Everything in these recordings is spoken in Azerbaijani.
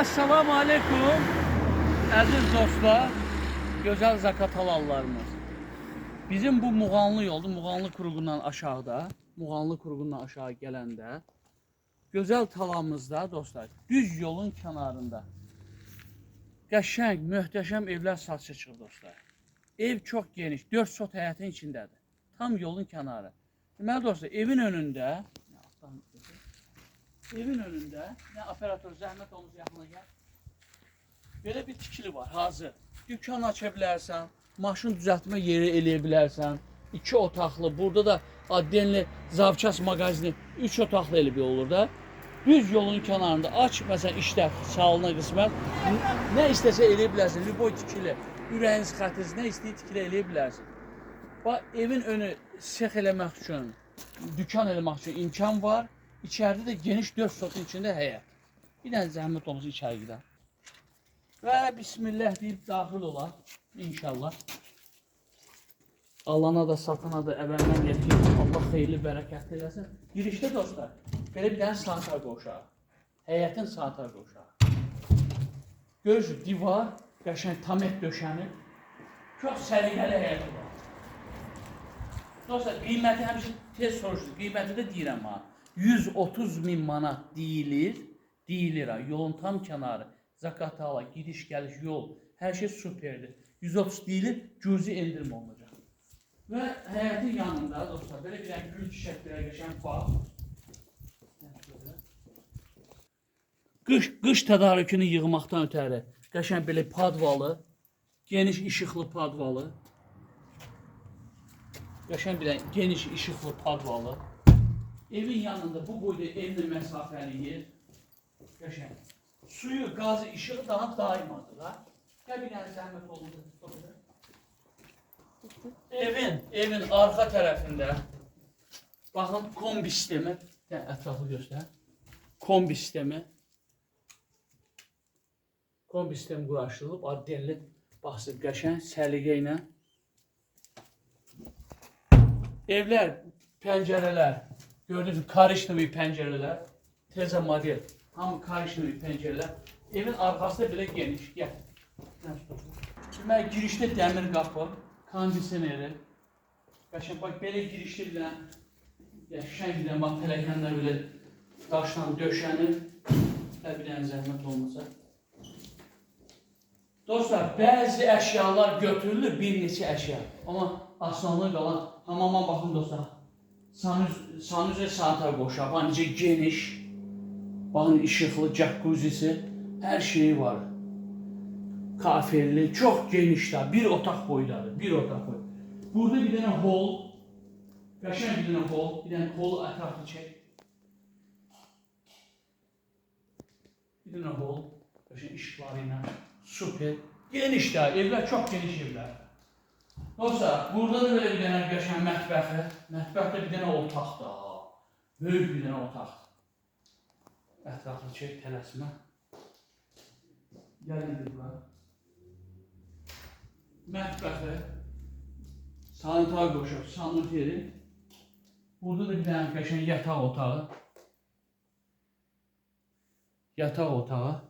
Assalamu alaikum əziz dostlar, gözəl zakat halallarımız. Bizim bu Muğanlı yolda, Muğanlı kuruğundan aşağıda, Muğanlı kuruğundan aşağı gələndə gözəl talamızda dostlar, düz yolun kənarında qəşəng, möhtəşəm evlər satışa çıxır dostlar. Ev çox geniş, 4 sot həyətin içindədir. Tam yolun kənarı. Deməli dostlar, evin önündə, nə operator zəhmət olmuş yaxına gəl. Belə bir tikili var, hazır. Dükkan aça bilərsən, maşın düzəltmə yeri eləyə bilərsən. 2 otaqlı, burada da addenli zavças mağazini 3 otaqlı elə bir olur da. Düz yolun kənarında aç, məsələn, işlər salına qismət. Nə istəsə eləyə bilərsən, liboy tikili, ürəyiniz xətriz, nə istəyir tikili eləyə bilərsən. Bax, evin önü sex eləmək üçün, dükkan eləmək üçün imkan var. İçeride de geniş 4 sotun içinde həyət. Bir dənə zəhmət olmasa içeri gider. Və bismillah deyib daxil olar. İnşallah. Alana da satana da əvvəldən gətirir. Allah xeyirli bərəkətli eləsin. Girişdə dostlar, belə bir dənə sanitar qoşağı. Həyətin sanitar qoşağı. Görürsünüz, divar, qəşəng tamet döşənir. Çox səliqəli həyəti var. Dostlar, qiyməti həmişə tez soruşdur. Qiyməti də deyirəm ha. 130.000 manat deyilir ha, yolun tam kənarı, zakat hala, gidiş gəliş yol, hər şey süperdir. 130 deyilir, cüzi endirim olacaq. Və həyətin yanında dostlar, belə bir gül çiçəklərə geçən bağ. Qış tədarükünü yığmaqdan ötəri, qəşəng belə padvalı, geniş işıqlı padvalı, qəşəng bir geniş işıqlı padvalı. Evin yanında bu boyda evlə məsafəli yer. Qəşəng. Suyu, qazı, işığı daha daimadır da. Gəl bir dənə zəhmət olmadı. Evin arxa tərəfində baxın kombi sistemi. Ətrafı göstər. Kombi sistemi. Kombi sistemi quraşdırılıb, addelli baxsın qəşəng, səliqə ilə. Evlər, pəncərələr. Gördüğünüz karışlı pencereler, teze model, hamı karışlı pencereler. Evin arkası da bile geniş. Gel. Şimdi girişte demir kapı, kondisyoneri. Başka bak böyle girişte bile, yaşayan giden bak pelekanlar bile taştan döşenir. Bir tane zahmet olmasa. Dostlar, bazı eşyalar götürülür, bir neçə eşya. Ama aslanlığı qalan hamama bakın dostlar. Sanuzə sanitar qoşağı, baxın necə geniş, baxın işıqlı, jaccuzisi, hər şeyi var. Kafelli, çox geniş da, bir otaq boydadır, bir otaq boy. Burada bir dənə hol, qəşəng bir dənə hol, bir dənə holu ətraflı çək. Bir dənə hol, qəşəng işıqları ilə, super. Geniş də, evlər çox geniş evlər. Dostlar, burada da böyle bir dənə qəşəng mətbəxi, mətbəxdə bir dənə otaq da, böyük bir dənə otaq. Ətraflı çək, tələsmə. Gəlidir bura. Mətbəxi, sanitar qoşaq, saniteri. Burada da bir dənə qəşəng yataq otağı. Yataq otağı.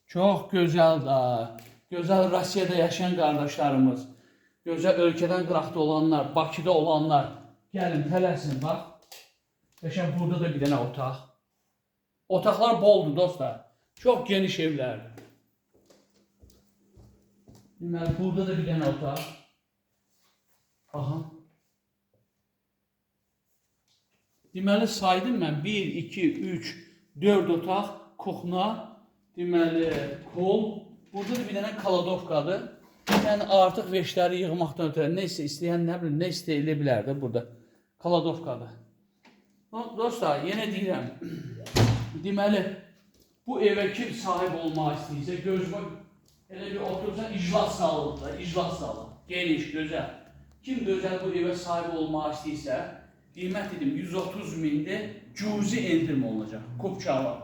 Çox gözəl da, gözəl Rusiyada yaşayan qardaşlarımız. Gözəl ölkədən qıraqda olanlar, Bakıda olanlar, gəlin, tələsin, bax. Qəşəng burada da bir dənə otaq. Otaqlar boldur, dostlar. Çox geniş evlərdir. Deməli, burada da bir dənə otaq. Baxın. Deməli, saydım mən 1, 2, 3, 4 otaq, kuxna, deməli, kol. Burada da bir dənə kaladovkadır. Yəni artıq veşləri yığmaqdan ötürü nə istəyən, nə bilim, nə istəyilə bilər də burada. Kaladovkadır. Dostlar, yenə deyirəm. Deməli, bu evə kim sahib olmaq istəyirsə, gözümə elə bir otursan, iclas salınır da, iclas salınır. Geniş, gözəl. Kim gözəl bu evə sahib olmaq istəyirsə, qiymət dedim 130.000-dir, cüzi endirim olacaq. Kupçalı.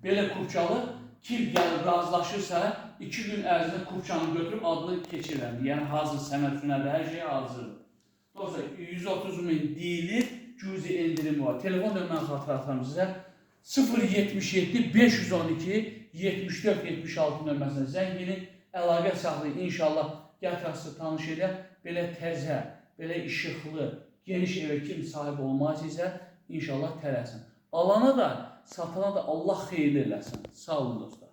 Belə kupçalı, kim gəlib razılaşırsa, 2 gün ərzində kupçanı götürüb adını keçirəm. Yəni hazır sənəd sünədə hər şey hazırdır. Dostlar, 130.000 deyilir, cüzi endirim var. Telefon nömrəni xatırlatıram sizə. 077 512 74-76 nömrəsinə zəng edin, əlaqə saxlayın. İnşallah gətirəsiz, tanış edək. Belə təzə, belə işıqlı, geniş evə kim sahib olmazsa, inşallah tələsin. Alana da, satana da Allah xeyirli eləsin. Sağ olun dostlar.